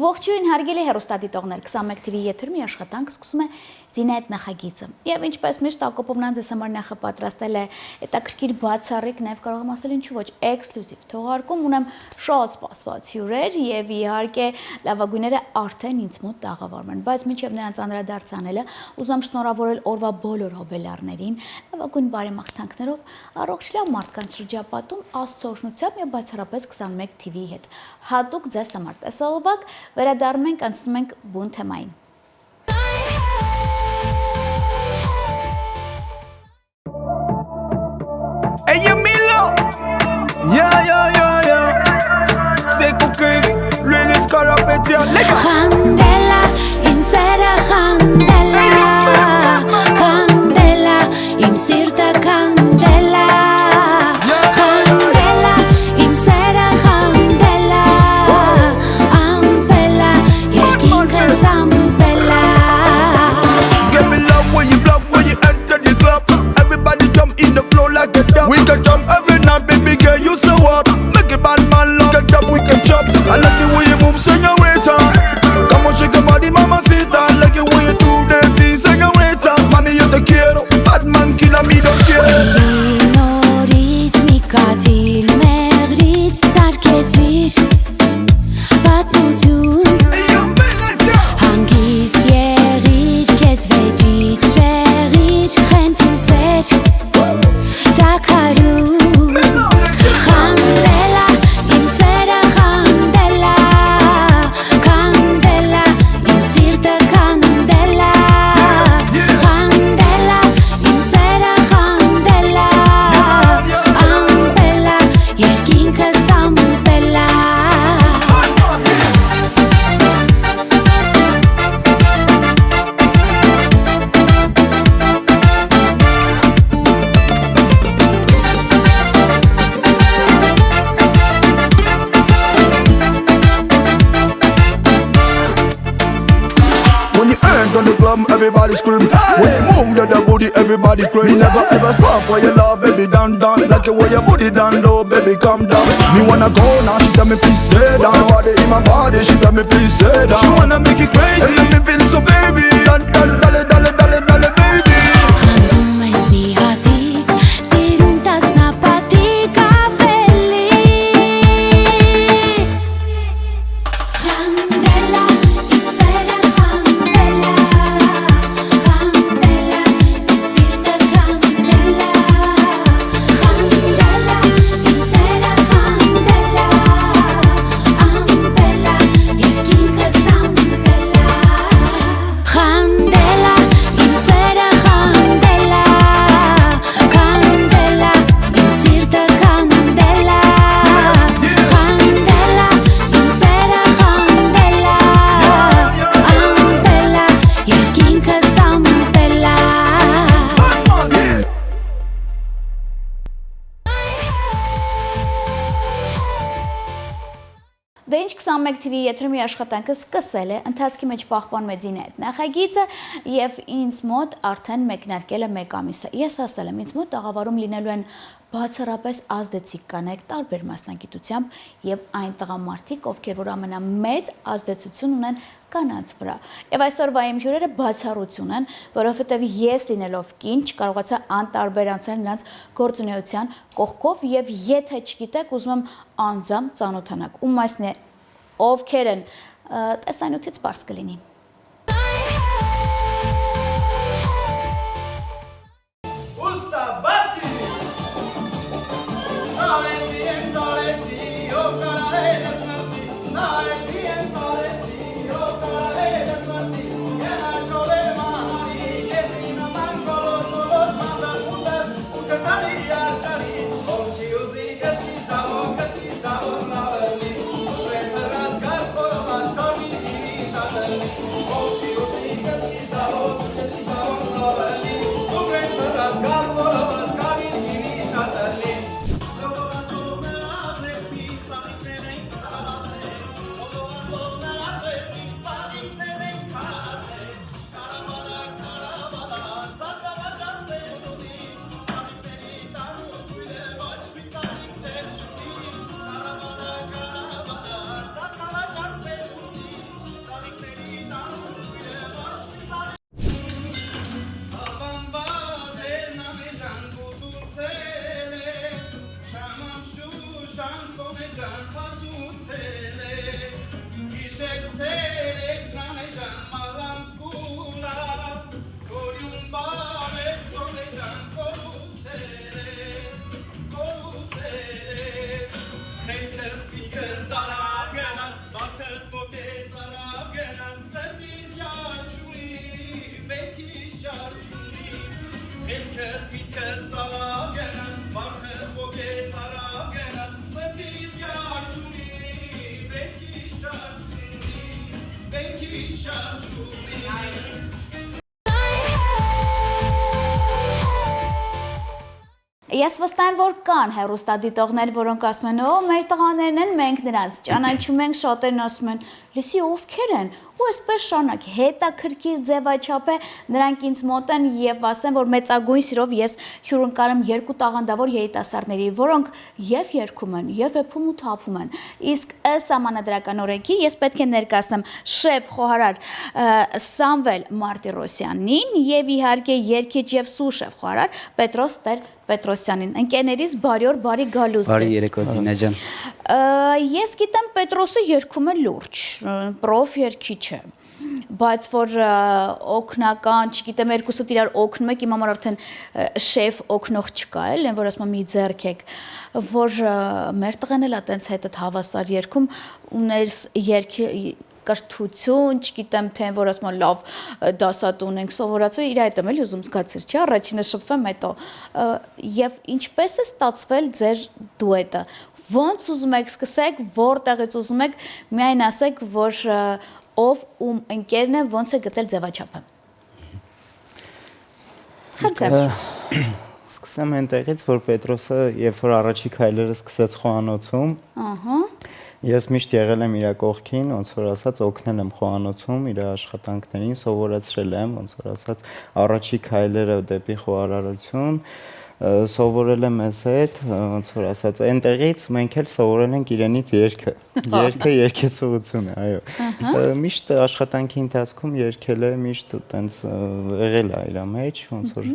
Ողջույն հարգելի հեռուստադիտողներ, 21 TV եթերում աշխատանք սկսում է Ձինայդ նախագիծը։ Եվ ինչպես միշտ Ակոպովնան ձեզ համար նախապատրաստել է հետաքրքիր բացառիկ, նաև կարող եմ ասել ինչու ոչ էքսկլյուզիվ թողարկում, ունեմ շատ սպասված հյուրեր եւ իհարկե լավագույնները արդեն ինձ մոտ տաղավարում են, բայց մինչեւ նրանց անդրադարձանելը ուզում եմ շնորհավորել օրվա բոլոր հոբելարներին, լավագույն բարեմաղթանքներով առողջ լավ մարդկանց շրջապատում Աստծո օրհնությամբ եւ բացառապես 21 TV-ի հետ։ Հատուկ ձեզ համար տեսալովակ վերադառնում ենք, անցնում ենք բուն թեմային։ Ella Milo, c'est coquille, l'huile de carapétia, les gars. Candela, im sera candela, candela, im sirta candela, candela, im sera candela, ampela, yerkin kasampela. Give me love when you block, when you enter the club. Everybody jump in the floor like a dog. We can jump every night, baby girl, you so what? Make it bad man love, get up, we can chop. I like the way you move, señorita. Come on, shake your body, mamacita. I like the way you do that thing, señorita. Mami, yo te quiero, bad man killer me don't care. Նորից մի կաթիլ մեղրից սարքեցիր պատմություն հանգիստ եղիր քեզ վեճիչ շեղիր խենթիմ սեր տակարու Candela, im sera candela, candela, im sirta candela, candela, im sera candela, ampela, yerkin kasampela. When you enter the club, everybody scream. When you move to the booty, everybody crazy. Me never ever fall for your love, baby, down, down. Like the way your booty down low, baby, come down. Me wanna go now, she tell me please say down. Body in my body, she tell me please say down. She wanna make it crazy, and make me feel so baby. Dale, dale, dale, dale, dale, baby. Խանդում ես մի հատիկ, սիրում տասնապատիկ ավելի Candela, im sera candela, candela, im sirta candela, candela, im sera candela, ampela, yerkin kasampela Candela, im sera candela, candela, im sirta candela, candela, im sera candela, ampela, yerkin kasampela Դե ինչ 21 TV եթերում աշխատանքը սկսել է, ընթացքի մեջ պահպանում է Ձինայդ նախագիծը եւ ինձ մոտ արդեն մեկնարկել է 1 ամիսը։ Ես ասել եմ, ինձ մոտ տաղավարում լինելու են բացառապես ազդեցիկ կանայք տարբեր մասնագիտությամբ եւ այն տղամարդիկ, ովքեր որ ամենամեծ ազդեցություն ունեն կանանց վրա։ Եվ այսօրվա իմ հյուրերը բացառություն են, որովհետեւ ես լինելով կին չկարողացա անտարբեր անցնել նրանց գործունեության կողքով եւ եթե չգիտեք, ուզում եմ անձամբ ծանոթանաք։ Ում մասն է ովքեր են տեսանյութից բարձ կլինի։ շանսոնե ջան հասուցել է Գիշերցել է կանե ջան մալամպուլա Գորյուն բարե սոնե ջան կորուցել է Հենքս միտքս արավ գնաց Մարդս մոկեց արավ գնաց Սրտիս յարջունի Մերքիս ջարջունի Հենքս միտքս արավ գնաց Մարդս մոկեց արավ գնաց Սրտիս յարջունի Մերքիս ջարջունի Ես վստահ եմ, որ կան հեռուստադիտողներ, որոնք ասում են, «Օ, մեր տղաներն են, մենք նրանց ճանաչում ենք», շատերն ասում են, «Լսի, ովքեր են»։ Ու այսպես շարունակ հետաքրքիր ձևաչափ է, նրանք ինձ մոտ են եւ ասեմ, որ մեծագույն սիրով ես հյուրընկալում երկու տաղանդավոր երիտասարդների, որոնք եւ երգում են, եւ եփում ու թափում են։ Իսկ ըստ սահմանադրական օրենքի ես պետք է ներկայացնեմ շեֆ խոհարար Սամվել Մարտիրոսյանին եւ իհարկե երգիչ եւ սուշեֆ խոհարար Պետրոս Պետրոսյանին։ Ընկերներիս բարի օր, բարի գալուստ։ Բարի երեկո Դինա ջան։ Ես գիտեմ Պետրոսը երգում է լուրջ, պրոֆ երգիչ է, բայց որ օգնական, չգիտեմ, երկուսդ իրար օգնում եք, իմ համար արդեն շեֆ օգնող չկա էլ, են որ ասում մի ձեռք եք, որ մեր տղեն էլ է տենց հետդ հավասար երգում, ուներ երգի կրթություն, չգիտեմ թե որ ասում են լավ դասատուն ենք սովորացել, իր հետ եմ էլ ուզում զգացիր, չի, առաջինը շփվեմ հետո եւ ինչպես է ստացվել ձեր դուետը, ոնց ուզում եք սկսեք, որտեղից ուզում եք, միայն ասեք, որ ով ում ընկերն է, ոնց է գտել ձևաչափը։ Խնդրեմ։ Սկսեմ այնտեղից, որ Պետրոսը, երբ որ առաջի քայլերը սկսեց խոհանոցում, ես միշտ եղել եմ իր կողքին, ոնց որ ասած, օգնել եմ խոհանոցում իր աշխատանքներին, սովորեցրել եմ, ոնց որ ասած, առաջի քայլերը դեպի խոհարարություն, սովորել եմ ես հետ, ոնց որ ասած, այնտեղից մենք էլ սովորել ենք իրենից երգը, երգեցողությունը, այո։ Միշտ աշխատանքի ընթացքում երգել է, միշտ տենց եղել է իր մեջ, ոնց որ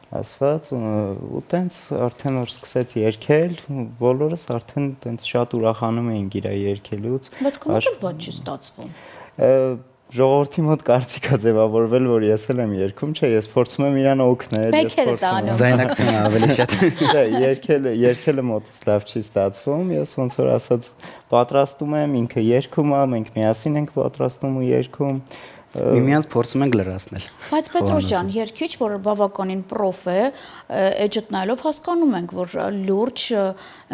ասված, ու տենց արդեն որ սկսեց երգել, բոլորս արդեն տենց շատ ուրախանում էինք իր երգելուց։ Բայց կոմոդ ոչ չի ստացվում։ Ժողովրդի մոտ կարծիք է ձևավորվել, որ ես էլ եմ երգում, չէ, ես փորձում եմ իրան օգնել, ես փորձում եմ Զայնակցումը ավելի շատ։ Չէ, երգելը մոտից լավ չի ստացվում, ես ոնց որ ասած պատրաստում եմ, ինքը երգում է, մենք միասին ենք պատրաստում ու երգում։ Միմյանց փորձում ենք լրացնել։ Բայց Պետրոս ջան, երգիչ, որ բավականին պրոֆ է, էջդ նայելով հասկանում ենք, որ լուրջ,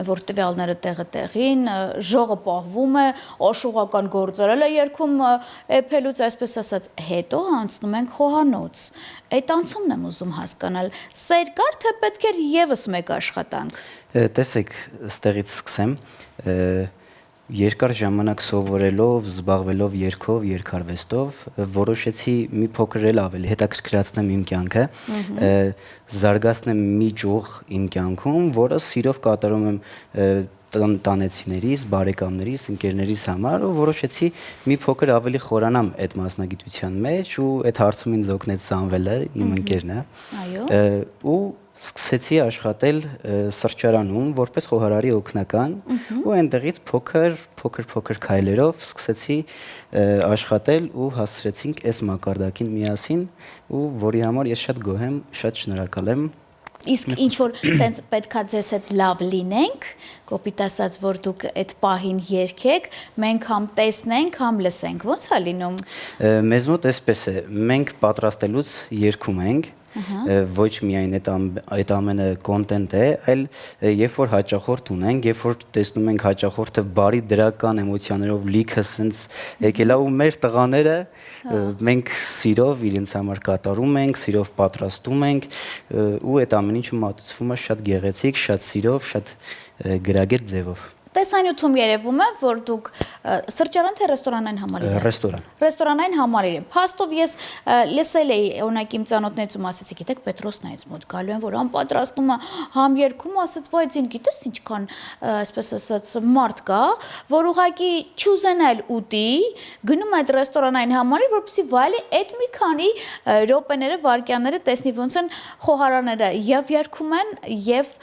որ տվյալները տեղը տեղին, ժողը պահվում է, աշխուղական գործերել է երգում էփելուց, այսպես ասած, հետո անցնում ենք խոհանոց։ Այդ անցումն եմ ուզում հասկանալ, սեր կար, թե պետք էր եւս մեկ աշխատանք։ Տեսեք, ստեղից սկսեմ, երկար ժամանակ սովորելով, զբաղվելով երգով, երգարվեստով, որոշեցի մի փոքր էլ ավելի հետաքրքրացնեմ իմ կյանքը, զարգացնեմ մի ճյուղ իմ կյանքում, որը սիրով կատարում եմ տանեցիներիս, բարեկամներիս, ընկերներիս համար ու որոշեցի մի փոքր ավելի խորանամ այդ մասնագիտության մեջ ու այդ հարցում ինձ օգնեց Սամվելը, իմ ընկերն է։ Այո։ Ու սկսեցի աշխատել սրճարանում որպես խոհարարի օգնական ու այնտեղից փոքր քայլերով սկսեցի աշխատել ու հասցրեցինք այս մակարդակին միասին ու որի համար ես շատ գոհ եմ, շատ շնորհակալ եմ։ Իսկ ինչ որ տենց պետքա ձեզ հետ լավ լինենք, կոպիտ ասած, որ դուք այդ պահին երգեք, մենք համ տեսնենք, համ լսենք, ո՞նց է լինում։ Մեզ մոտ այսպես է, մենք պատրաստելուց երգում ենք, ոչ միայն այդ ամենը կոնտենտ է, այլ երբ որ հաճախորդ ունենք, երբ որ տեսնում ենք հաճախորդը բարի դրական էմոցիաներով լիքը սենց եկել է ու մեր տղաները մենք սիրով իրենց համար կատարում ենք, սիրով պատրաստում ենք ու այդ ամեն ինչը մատուցվում է շատ գեղեցիկ, շատ սիրով, շատ գրագետ ձևով։ Տեսանյութում երևում է, որ դուք սրճարան թե ռեստորանային համալիր։ Ռեստորանային համալիր է։ Փաստով ես լսել էի, օրինակ իմ ծանոթներում ասեցի, գիտեք, Պետրոսն է ինձ մոտ գալու են, որ համ պատրաստում է, համ երգում, ասաց, վայ, ձին գիտես ինչքան, այսպես ասած, մարդ կա, որ ուղղակի չուզենալ ուտի, գնում այդ ռեստորանային համալիր, որպեսզի վայելի այդ մի քանի րոպեները, վայրկյանները տեսնի ոնց են խոհարարները եւ երգում են եւ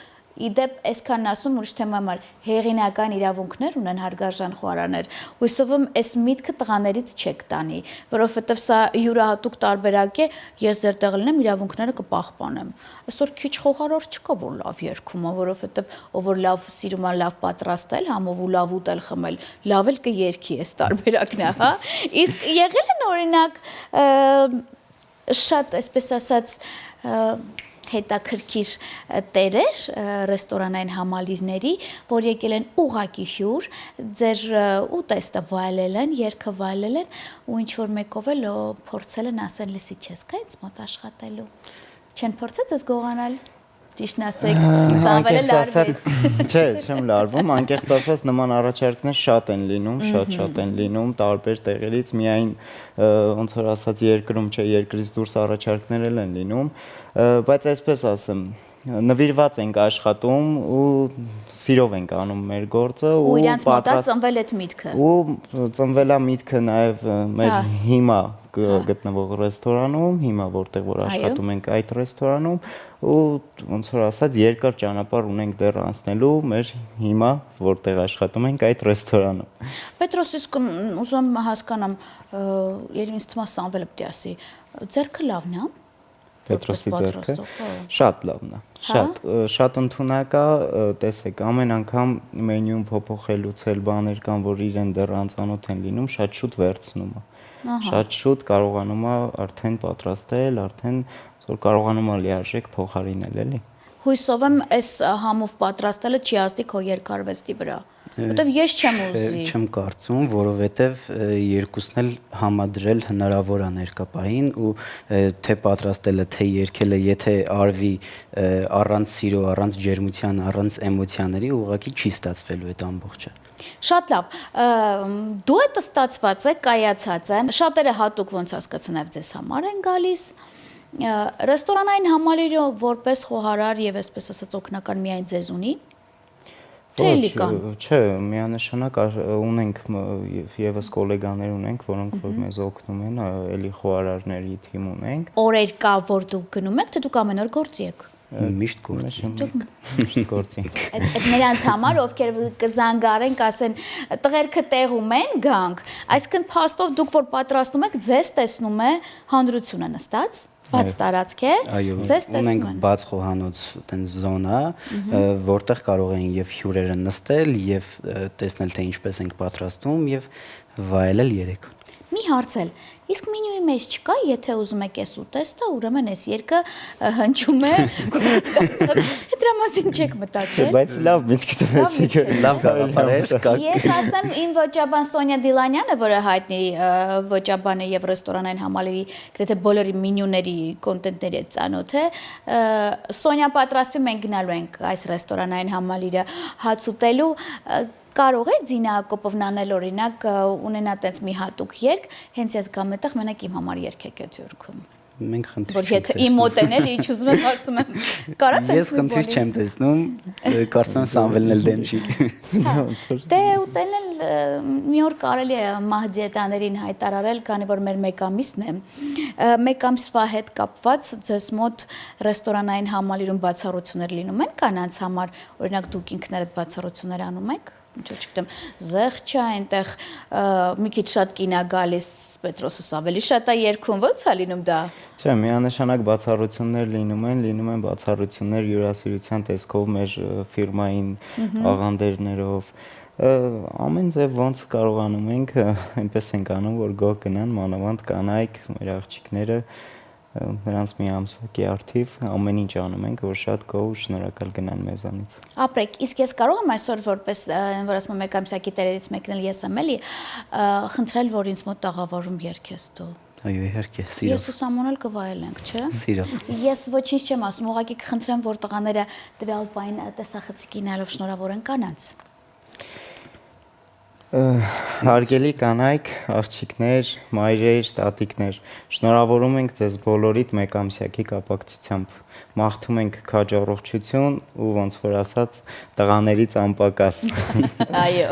Իդեպ այսքան ասում ուրիշ թեմա համար հեղինական իրավունքներ ունեն հարգարժան խոհարարներ։ Հույսով եմ այս միտքը տղաներից չեք տանի, որովհետև սա յուրահատուկ տարբերակ է, ես ձեր տեղ լինեմ իրավունքները կպահպանեմ։ Այսօր քիչ խոհարար չկա, որ լավ երգում է, որովհետև ով որ լավ սիրում է լավ պատրաստել, համով ու լավ ուտել խմել, լավ էլ կերգի այս տարբերակն է, հա։ Իսկ եղել են օրինակ շատ, այսպես ասած, հետաքրքիր տերեր ռեստորանային համալիրների, որ եկել են ուղակի հյուր, ձեր ուտեստը վայելել են, երգը վայելել են ու ինչ-որ մեկով էլ փորձել են ասել լսի չես կա ինձ մոտ աշխատելու։ Չեն փորձած ես գողանալ։ Ճիշտն ասեք, ծանվելը լարվեց։ Չէ, չեմ լարվում, անկեղծ ասած նման առաջարկներ շատ են լինում, շատ են լինում տարբեր տեղերից, միայն ոնց որ ասած երկրում չէ, երկրից դուրս առաջարկներ են լինում, բայց այսպես ասեմ, նվիրված ենք աշխատում ու սիրով ենք անում մեր գործը ու իրանց մոտա ծնվել այդ միտքը։ Ու ծնվել է միտքը նաև մեր հիմա գտնվող ռեստորանում, հիմա որտեղ որ աշխատում ենք այդ ռեստորանում ու ոնց որ ասած երկար ճանապարհ ունենք դեռ անցնելու մեր հիմա որտեղ աշխատում ենք այդ ռեստորանում։ Պետրոս, իսկ ուզում եմ հասկանամ, երբ ինձ թվում է Սամվելը պետք է ասի, ձերքը լավն է։ Պետրոսի ձեռքը շատ լավն է, շատ ընդունակ է, տեսեք, ամեն անգամ մենյուն փոփոխելուց էլ բաներ կան, որ իրեն դեռ անծանոթ են լինում, շատ շուտ վերցնում է։ Շատ շուտ կարողանում է արդեն պատրաստել, արդեն որ կարողանում է լիարժեք փոխարինել, էլի։ Հույսով եմ այս համով պատրաստելը չի ազդի քո երկարվեստի վրա։ Որտեվ ես չեմ ուզի։ Չեմ կարծում, որովհետև երկուսն էլ համադրել հնարավոր է ներկապային ու թե պատրաստելը, թե երգելը, եթե արվի առանց սիրո, առանց ջերմության, առանց էմոցիաների, ուղղակի չի ստացվելու այդ ամբողջը։ Շատ լավ։ Դուետը ստացված է, կայացած է։ Շատերը հատուկ ոնց հասկացա նաև ձեզ համար են գալիս։ Ռեստորանային համալիրը որպես խոհարար եւ այսպես ասած օգնական միայն ձեզ ունի։ Չէ, միանշանակ ունենք եւս գոլեգաներ ունենք, որոնք որ մեզ օգնում են, էլի խոհարարների թիմ ունենք։ Օրեր կա, որ դուք գնում եք, թե դուք ամեն օր գործի եք։ Միշտ գործի ենք։ Այդ նրանց համար, ովքեր կզանգարեն, կասեն, տղերքը տեղում են, գանք։ Այսինքն փաստով դուք որ պատրաստում եք, ձեզ տեսնում է հանրությունը նստած։ Բաց տարածք է, ձեզ տեսնում են։ Ունենք բաց խոհանոց տենց զոնա, որտեղ կարող են եւ հյուրերը նստել եւ տեսնել թե ինչպես ենք պատրաստում եւ վայելել երեկոն։ Մի հարցել, իսկ մենյուի մեջ չկա, եթե ուզում եք այս ուտեստը, ուրեմն այս երգը հնչում է, դրա մասին չեք մտածել։ Բայց լավ միտք տվեցիք, լավ գաղափարեր կա։ Ես ասեմ իմ ոճաբան Սոնյա Դիլանյանը, որը հայտնի ոճաբան է եւ ռեստորանային համալիրի գրեթե բոլորի մենյուների կոնտենտների հետ ծանոթ է, Սոնյա պատրաստվում ենք գնալու ենք այս ռեստորանային համալիրը հաց ուտելու Կարող է Ձինա Հակոբովն անել օրինակ ունենա տենց մի հատուկ երգ, հենց ես գամ այդտեղ մենակ իմ համար երգ եք այդ երգում։ Մենք խնդիր Որ եթե իմ մոտ են էլի ինչ ուզում եմ ասում եմ, կարա տես։ Ես խնդիր չեմ տեսնում, կարծում եմ Սամվելն էլ դեմ չի։ Դե ուտելն էլ մի օր կարելի է մահդիետաներին հայտարարել, քանի որ մեր մեկ ամիսն է։ Մեկ ամսվա հետ կապված ձեզ մոտ ռեստորանային համալիրում բացառություններ լինում են կանանց համար, օրինակ դուք ինքներդ բացառություններ անում եք։ Չգիտեմ, զեղչ է այնտեղ մի քիչ շատ կին է գալիս, Պետրոսս ավելի շատ է երգում, ո՞նց է լինում դա։ Չէ, միանշանակ բացառություններ լինում են բացառություններ յուրասիրության տեսքով մեր ֆիրմային աղանդերներով ամեն ձև ոնց կարողանում ենք, այնպես ենք անում, որ գող գնան մանավանդ կանայք, մեր աղջիկները նրանց մի ամսակի արդիվ ամեն ինչ անում ենք, որ շատ գոհ ու շնորհակալ գնան մեզանից։ Ապրեք, իսկ ես կարող եմ այսօր որպես որ ասում եմ մեկ ամսակի տերերից մեկն էլ ես եմ էլի, խնդրել, որ ինձ մոտ տաղավարում երգես դու։ Այո, իհարկե, սիրով։ Ես ու Սամոնել կվայելենք, չէ՞։ Սիրով։ Ես ոչինչ չեմ ասում, ուղղակի կխնդրեմ, որ տղաները տվյալ պայն տեսախցիկի նայելով շնորհավորեն կանանց։ Հարգելի կանայք, աղջիկներ, մայրեր, տատիկներ, շնորհավորում ենք ձեզ բոլորիդ մեկամսյակի կապակցությամբ։ Մաղթում ենք քաջ առողջություն ու ոնց որ ասած տղաներից անպակաս։ Այո։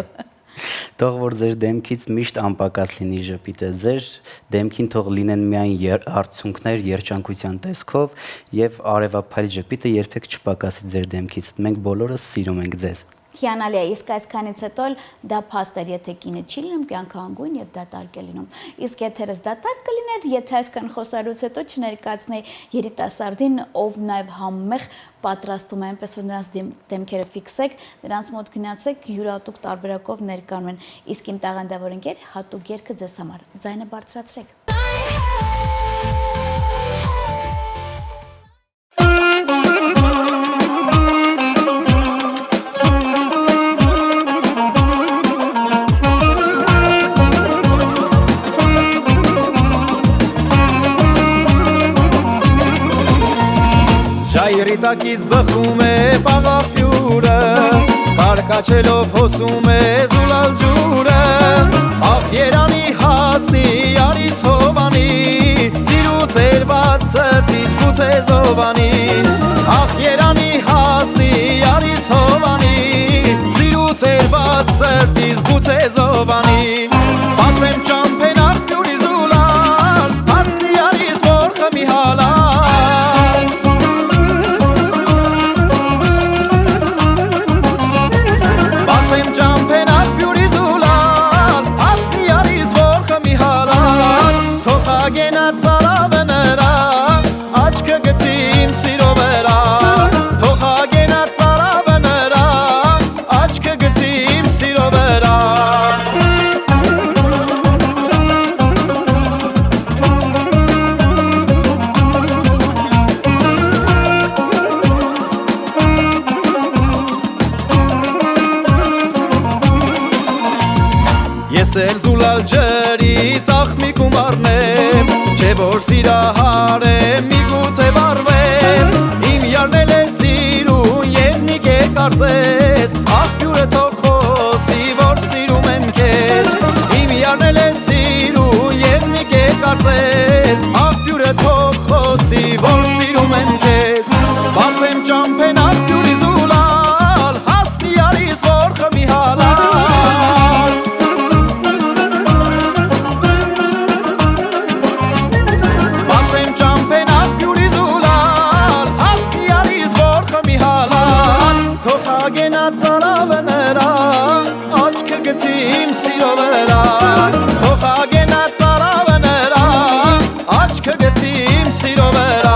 Թող որ ձեր դեմքից միշտ անպակաս լինի ժպիտը, ձեր դեմքին թող լինեն միայն արցունքներ երջանկության տեսքով եւ արևափայլ ժպիտը երբեք չպակասի ձեր դեմքից։ Մենք բոլորս սիրում ենք ձեզ։ Հիանալի է, իսկ այսքանից հետո դա փաստ էր, եթե կինը չի լինում, կյանքը անգույն եւ դատարկ է լինում։ Իսկ եթերս դատարկ կլիներ, եթե այսքան խոսալուց հետո չներկայացնեի երիտասարդին, ով նաեւ համեղ պատրաստում է, այնպես որ նրանց դեմքերը ֆիքսեք, նրանց մոտ գնացեք, յուրատուկ տարբերակով ներկայանում են։ Իսկ իմ տաղանդավոր ընկեր հատուկ երգը ձեզ համար։ Ձայնը բարձրացրեք։ Ժայռիտակից բխում է պաղաղջուրը, կարկաչելով հոսում է զուլալ ջուրը, ախ երանի հասնի արիս հովանի, սիրուց երված սրտից գուցե զովանի, ախ երանի հասնի արիս հովանի, սիրուց երված սրտից գուցե զովանի, բացեմ ճամփեն աղջուրի զուլալ, հասնի արիս որ խմի հալալ, Ես էլ զուլալ ջրից աղմիկ ու մարնեմ, չէ որ սիրահար եմ միգուցե վարվեմ, իմ յարնել է սիրուն և նիկ է կարծես, աղբյուրը թող խոսի որ սիրում եմ քեզ, իմ յարնել է սիրուն և նիկ է կարծես, աղբյուրը թող խոսի որ սիրում եմ քեզ, բացեմ ճամփեն աղբյուրի զուլալ, հասնի արիս որ խմի հալալ, ծարավը նրա, աչքը գցիմ սիրո վրա, թող ագենա ծարավը նրա, աչքը գցիմ սիրո վրա,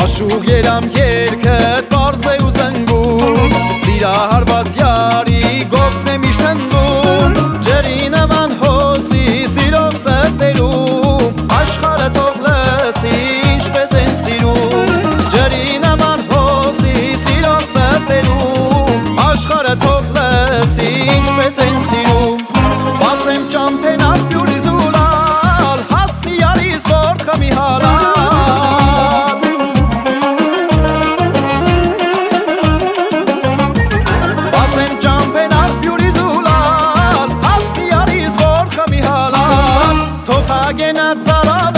աշուղ երամ երգդ պարզ է ու զնգում, սիրահարված յարի գովքն է միշտ հնգում, ջրի նման հոսի սիրով սրտերում, աշխարհը թող լսի ինչպես են սիրում, ջրի նման հոսի սիրով սրտերում, աշխարհը թող լսի ինչպես են սիրում, բացեմ ճամփեն աղբյուրի զուլալ, հասնի արիս որ խմի հալալ, Gena tsara